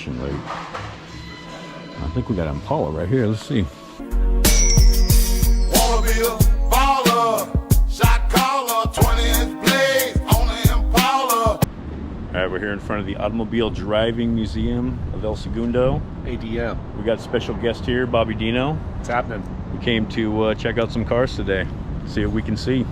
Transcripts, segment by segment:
registration rate. I think we got an Impala right here. Let's see. Wanna be a baller, shot caller, 20-inch blades on the Impala. All right, we're here in front of the Automobile Driving Museum of El Segundo. ADM. We got a special guest here, Bobby Dino. What's happening? We came to check out some cars today, see what we can see.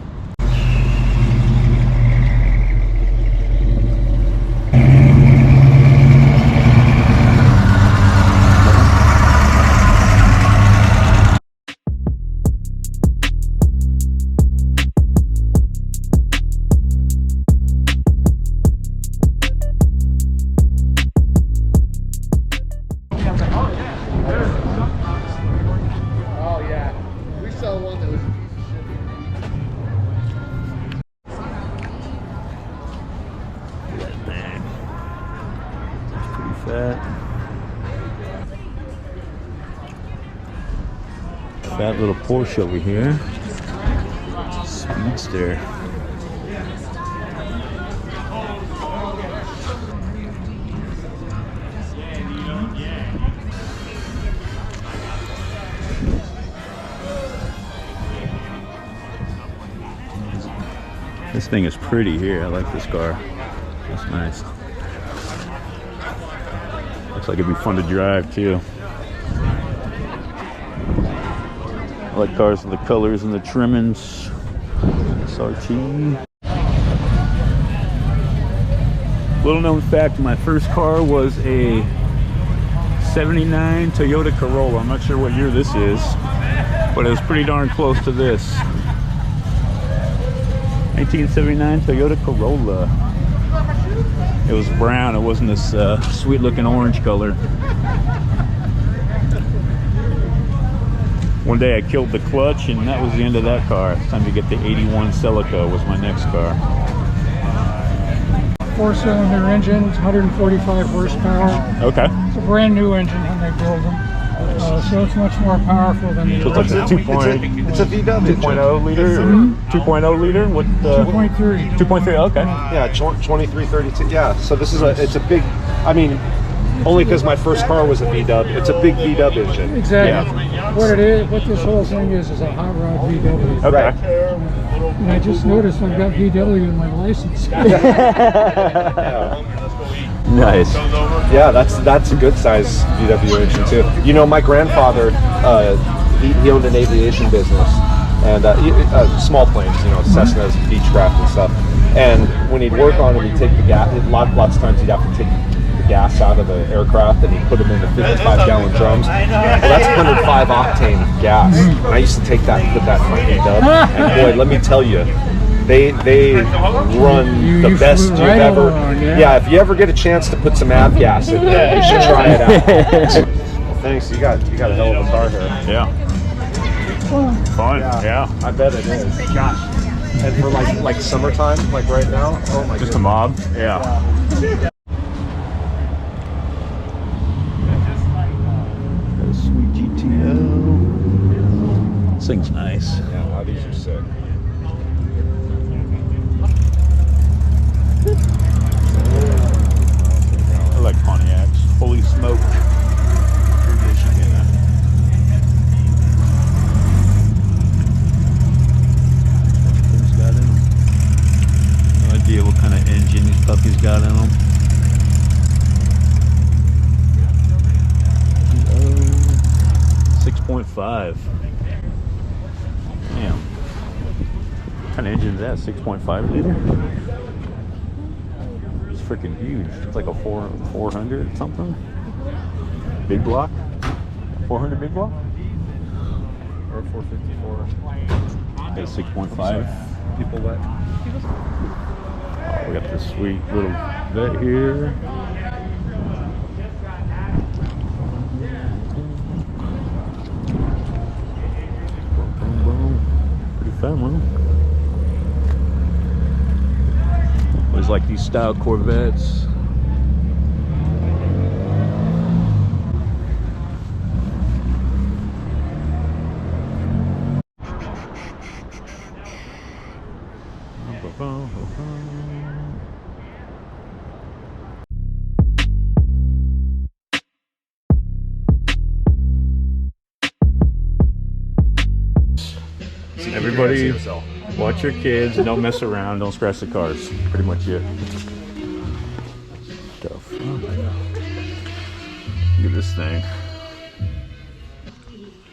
Fat little Porsche over here. Speedster. This thing is pretty here. I like this car. That's nice. Looks like it'd be fun to drive too. I like cars with the colors and the trimmings. SRT. Little known fact, my first car was a 79 Toyota Corolla. I'm not sure what year this is, but it was pretty darn close to this. 1979 Toyota Corolla. It was brown, it wasn't this sweet looking orange color. One day I killed the clutch and that was the end of that car. It's time to get the 81 Celica was my next car. 4-cylinder engine, 145 horsepower. Okay. It's a brand new engine when they build them. So it's much more powerful than the So it's like a 2.0. It's a VW 2.0 liter. 2.0 liter. What? 2.3. 2.3. Okay. Yeah, 2332. Yeah. So this is it's a big. I mean, only because my first car was a VW. It's a big VW engine. Exactly. Yeah. What it is, what this whole thing is a hot rod VW. Okay. Right. And I just noticed I've got VW in my license. Nice. Yeah, that's a good size VW engine too. You know, my grandfather, he owned an aviation business and small planes, you know, Cessnas, Beechcraft and stuff. And when he'd work on them, he'd take the gas. Lots of times he'd have to take the gas out of the aircraft and he'd put them in the 55-gallon drums. Well, that's 105 octane gas. And I used to take that and put that in my VW. And boy, let me tell you. They run the best you've ever. Yeah, if you ever get a chance to put some av gas in there, you should try it out. Well, thanks. You got a hell of a car here. Yeah. Fun. Yeah. I bet it is. Gosh. And for like summertime, like right now, oh my. Just a mob. Yeah. Got a sweet GTO. This thing's nice. Yeah, these are sick. I like Pontiacs. Holy smoke. Things got in them. No idea what kind of engine these puppies got in them. 6.5. Damn. What kind of engine is that? 6.5 liter? Freaking huge. It's like a 400 something. Big block? 400 big block? Or 454. Got 6.5. People let. Oh, we got this sweet little vet here. Pretty fun one. Always like these style Corvettes. Everybody, watch your kids and don't mess around. Don't scratch the cars. Pretty much it. Stuff. Oh my God. Look at this thing.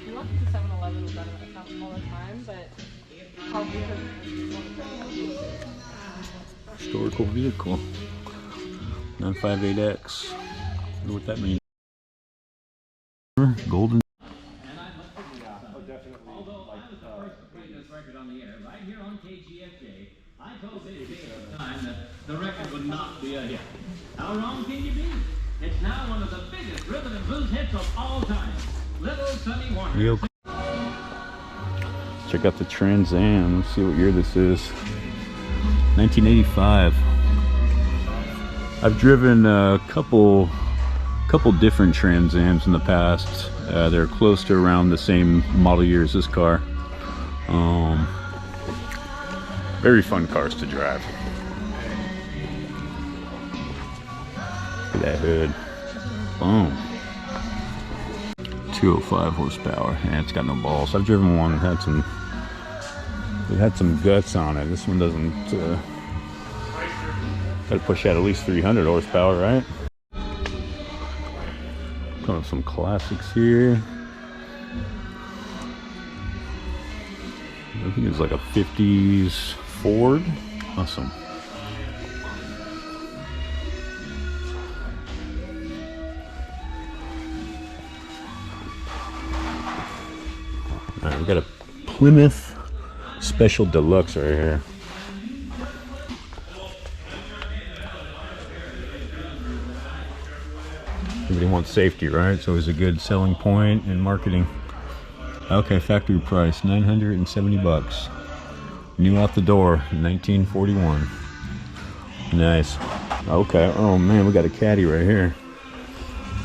We went to 7-Eleven with them all the time, but probably Historical vehicle. 958X. Wonder what that means. Golden. I told Big Jay at the time that the record would not be a hit. How wrong can you be? It's now one of the biggest rhythm and blues hits of all time. Little Sonny Warner. Check out the Trans Am. Let's see what year this is. 1985. I've driven a couple different Trans Ams in the past. They're close to around the same model year as this car. Very fun cars to drive. Look at that hood. Boom. 205 horsepower. And it's got no balls. I've driven one. It had some guts on it. This one doesn't. Got to push out at least 300 horsepower, right? Got some classics here. I think it's like a 50s Ford. Awesome. All right, we got a Plymouth Special Deluxe right here. Everybody wants safety, right? It's always a good selling point in marketing. Okay, factory price, 970 bucks. New out the door, 1941. Nice. Okay, oh man, we got a caddy right here.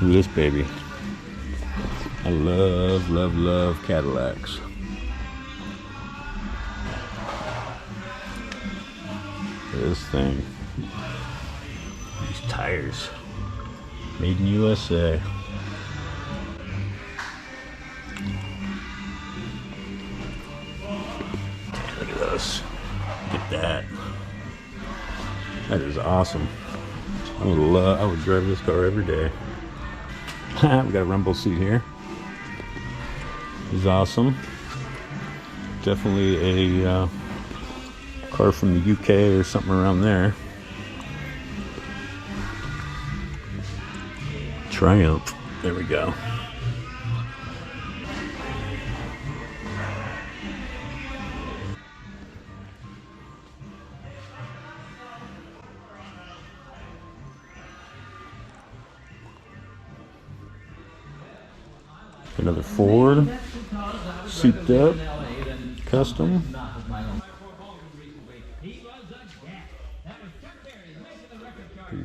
Look at this baby. I love, love, love Cadillacs. Look at this thing. These tires. Made in USA. Look at this. Look at that. That is awesome. I would drive this car every day. We got a rumble seat here. This is awesome. Definitely a car from the UK or something around there. Triumph. There we go. Another Ford, souped up, custom.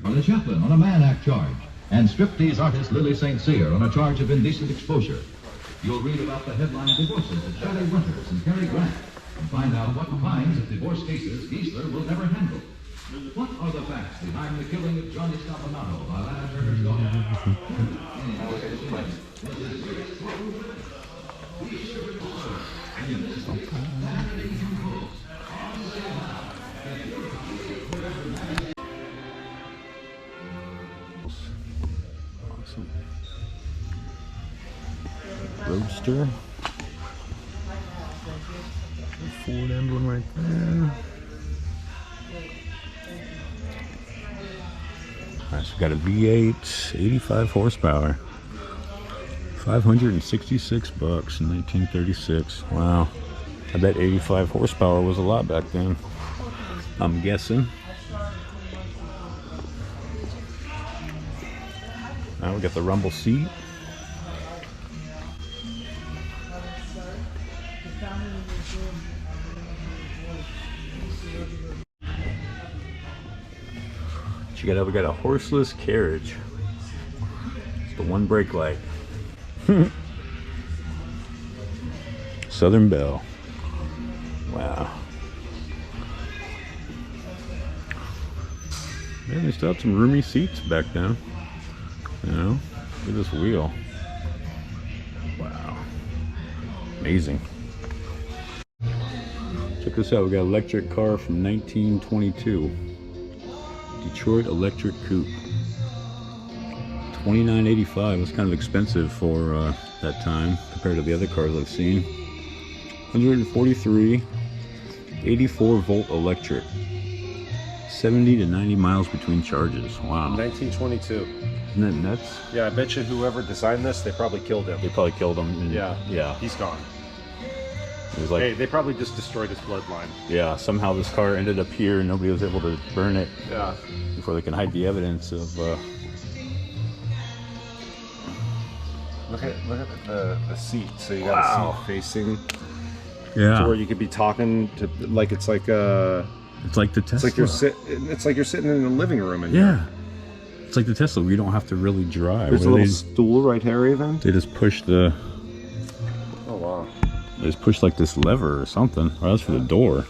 On the chaplain on a Mann Act charge, and striptease artist Lily St. Cyr on a charge of indecent exposure. You'll read about the headline divorces of Shelley Winters and Cary Grant, and find out what kinds of divorce cases Giesler will never handle. What are the facts behind the killing of Johnny Stoppanato by Lana Turner's daughter? Awesome. Roadster. Ford emblem right there. Alright, so we got a V8, 85 horsepower. 566 bucks in 1936. Wow. I bet 85 horsepower was a lot back then. I'm guessing. Now we got the rumble seat. We got a horseless carriage. It's the one brake light. Southern Belle. Wow. Man, they still have some roomy seats back then. You know, look at this wheel. Wow. Amazing. Check this out. We got an electric car from 1922. Detroit electric coupe. $29.85. That's kind of expensive for that time compared to the other cars I've seen. 143, 84 volt electric. 70 to 90 miles between charges. Wow. 1922. Isn't that nuts? Yeah, I bet you whoever designed this, they probably killed him. They probably killed him. And, Yeah, he's gone. It was like, Hey, they probably just destroyed his bloodline. yeah, somehow this car ended up here and nobody was able to burn it Yeah. before they can hide the evidence of Look at the seat. So you got Wow. a seat facing yeah. to where you could be talking to, like it's like It's like the Tesla. it's like you're sitting in a living room in Yeah. here. It's like the Tesla. We don't have to really drive. There's a Where little stool right here even. they just push the. Oh wow. They just push like this lever or something. Oh, that's for the door.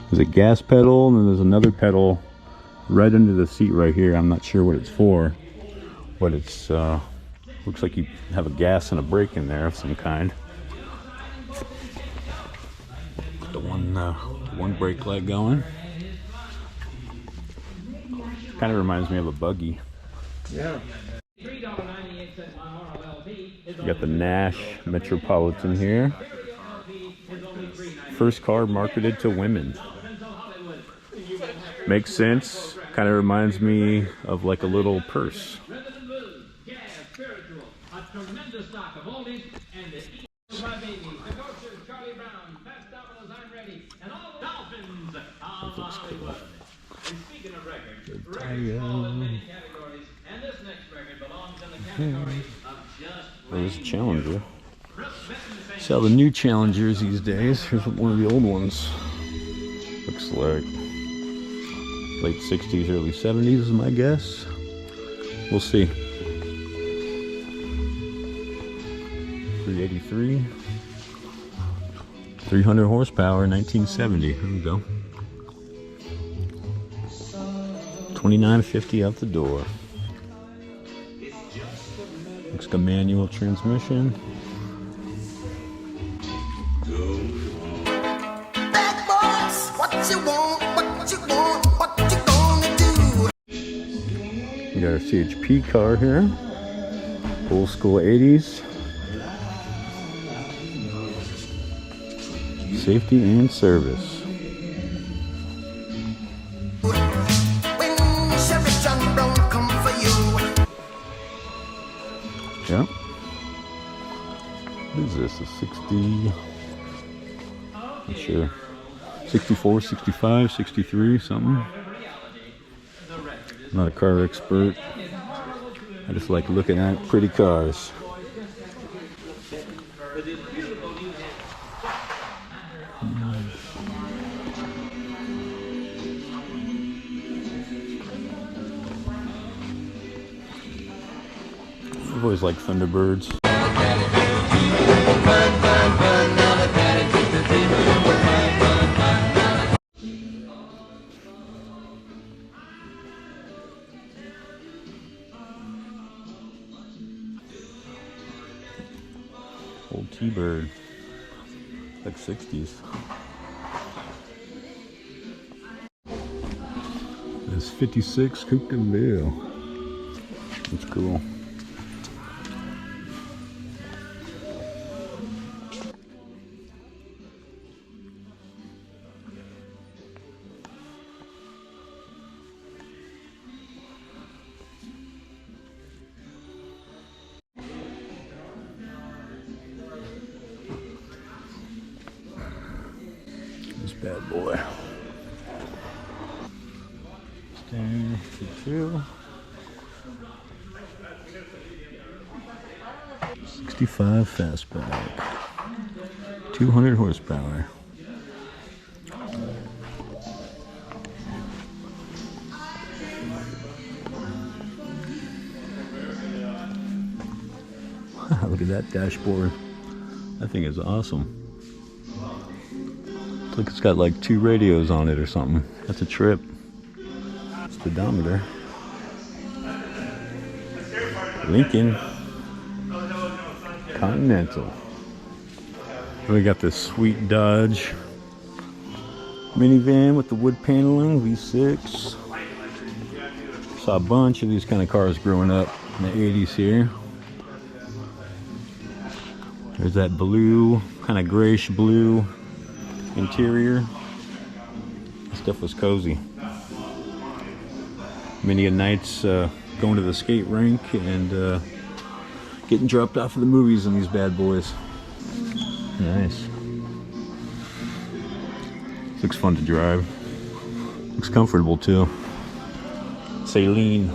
There's a gas pedal and then there's another pedal right under the seat right here. I'm not sure what it's for, but it's looks like you have a gas and a brake in there of some kind. The one brake light going. Kind of reminds me of a buggy. Yeah. You got the Nash Metropolitan here. First car marketed to women. Makes sense. Kind of reminds me of like a little purse. That looks cool. There's a Challenger. Sell the new Challengers these days. Here's one of the old ones. Looks like late 60s, early 70s is my guess. We'll see. 383. 300 horsepower, 1970. Here we go. $29.50 out the door. Looks like a manual transmission. Bad boys, what you want, what you want, what you gonna do? We got our CHP car here. Old school 80s. Safety and service. When Chevy John Brown come for you. Yeah. What is this? A 60? Not sure. 64, 65, 63, something. Not a car expert. I just like looking at pretty cars. I've always liked Thunderbirds. Old T-Bird. Like 60s. This 56 Coupe de Ville. That's cool. This bad boy. Stand for 2. 65 fastback. 200 horsepower. Look at that dashboard. That thing is awesome. Looks like it's got like 2 radios on it or something. That's a trip. Speedometer. Lincoln Continental. We got this sweet Dodge Minivan with the wood paneling, V6. Saw a bunch of these kind of cars growing up in the 80s here. There's that blue, kind of grayish blue interior. This stuff was cozy. Many a nights going to the skate rink and getting dropped off of the movies in these bad boys. Nice. Looks fun to drive. Looks comfortable too. Saline.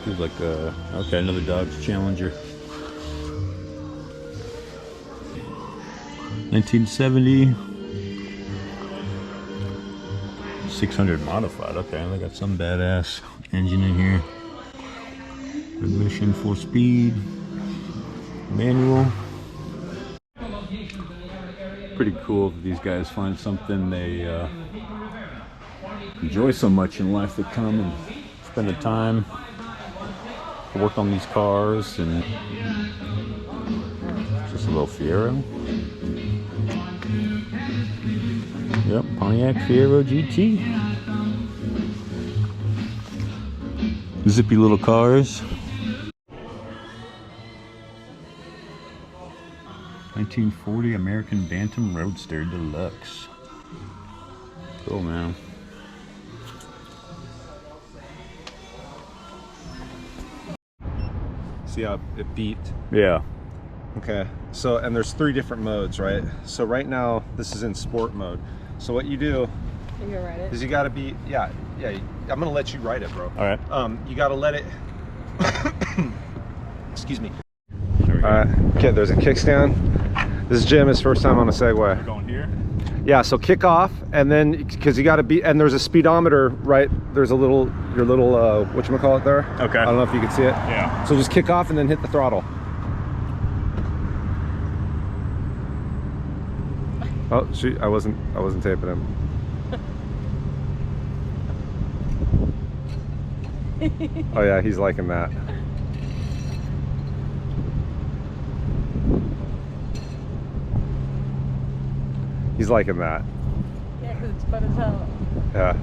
There's like a, okay, another Dodge Challenger. 1970. 600 modified. Okay, they got some badass engine in here. Ignition, 4-speed, manual. Pretty cool that these guys find something they enjoy so much in life. They come and spend the time to work on these cars. And just a little Fiero. Yep, Pontiac Fiero GT. Zippy little cars. 1940 American Bantam Roadster Deluxe. Cool, man. See how it beat? Yeah. Okay, so, and there's 3 different modes, right? So right now, this is in sport mode. So what you do You can ride it. is you gotta be, yeah, I'm gonna let you ride it, bro. All right. You gotta let it, excuse me. There we go. All right, okay, there's a kickstand. This is Jim, his first time on a Segway. We're going here. Yeah, so kick off, and then, because you gotta be, and there's a speedometer, right? There's a little, your little, whatchamacallit there? Okay. I don't know if you can see it. Yeah. So just kick off and then hit the throttle. Oh, shoot, I wasn't taping him. Oh yeah, he's liking that. He's liking that. Yeah, because it's fun as hell. Yeah.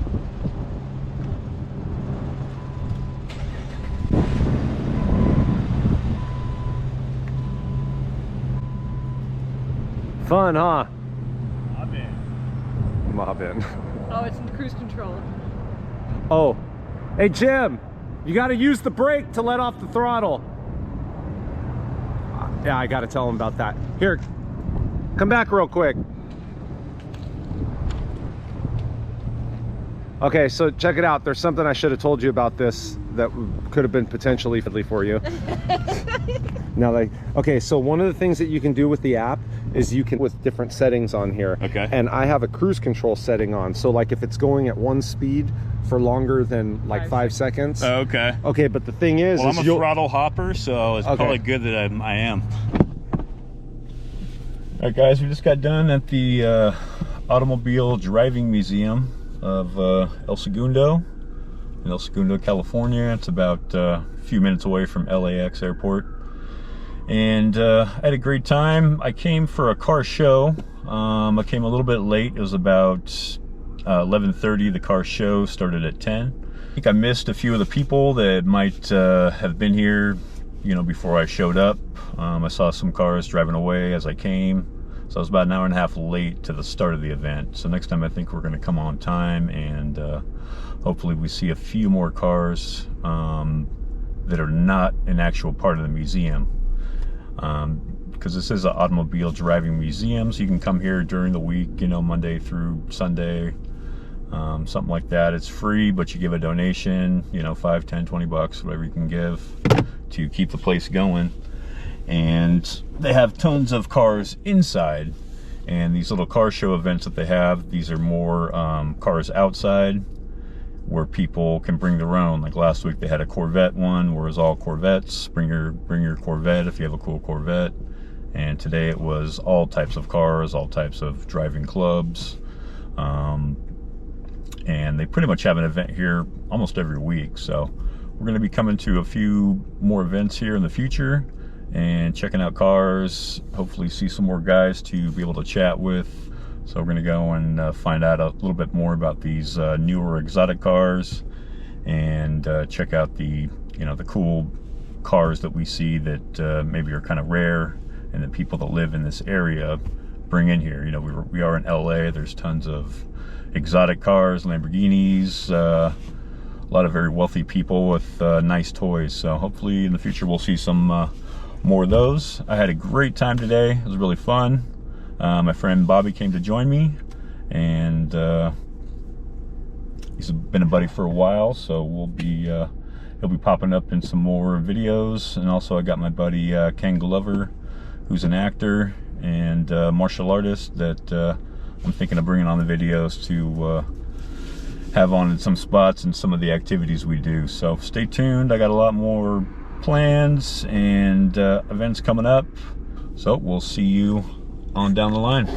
Fun, huh? Mob in. Oh, it's in cruise control. Oh, hey Jim, you got to use the brake to let off the throttle. Yeah, I got to tell him about that. Here, come back real quick. Okay, so check it out. There's something I should have told you about this that could have been potentially fiddly for you. Now, like, okay, so one of the things that you can do with the app is you can, with different settings on here. Okay. And I have a cruise control setting on. So like if it's going at 1 speed for longer than like 5 seconds. Oh, okay. Okay, but the thing is, Well, I'm a throttle hopper, so it's Okay. probably good that I am. All right, guys, we just got done at the Automobile Driving Museum of El Segundo in El Segundo, California. It's about a few minutes away from LAX airport. And I had a great time. I came for a car show. I came a little bit late. It was about 11:30. The car show started at 10. I think I missed a few of the people that might have been here, you know, before I showed up. I saw some cars driving away as I came. So I was about an hour and a half late to the start of the event. So next time I think we're going to come on time, and hopefully we see a few more cars that are not an actual part of the museum. Because this is an automobile driving museum, so you can come here during the week, you know, Monday through Sunday, something like that. It's free, but you give a donation, you know, 5, 10, 20 bucks, whatever you can give to keep the place going. And they have tons of cars inside, and these little car show events that they have, these are more cars outside where people can bring their own. Like last week they had a Corvette one where it was all Corvettes. Bring your Corvette if you have a cool Corvette. And today it was all types of cars, all types of driving clubs, and they pretty much have an event here almost every week. So we're going to be coming to a few more events here in the future and checking out cars, hopefully see some more guys to be able to chat with. So we're going to go and find out a little bit more about these newer exotic cars, and check out the the cool cars that we see that maybe are kind of rare, and the people that live in this area bring in here. We are in LA. There's tons of exotic cars, Lamborghinis, a lot of very wealthy people with nice toys. So hopefully in the future we'll see some more of those. I had a great time today. It was really fun. My friend Bobby came to join me, and he's been a buddy for a while, so he'll be popping up in some more videos. And also I got my buddy Ken Glover, who's an actor and martial artist that I'm thinking of bringing on the videos to have on in some spots and some of the activities we do. So stay tuned. I got a lot more plans and events coming up, so we'll see you on down the line.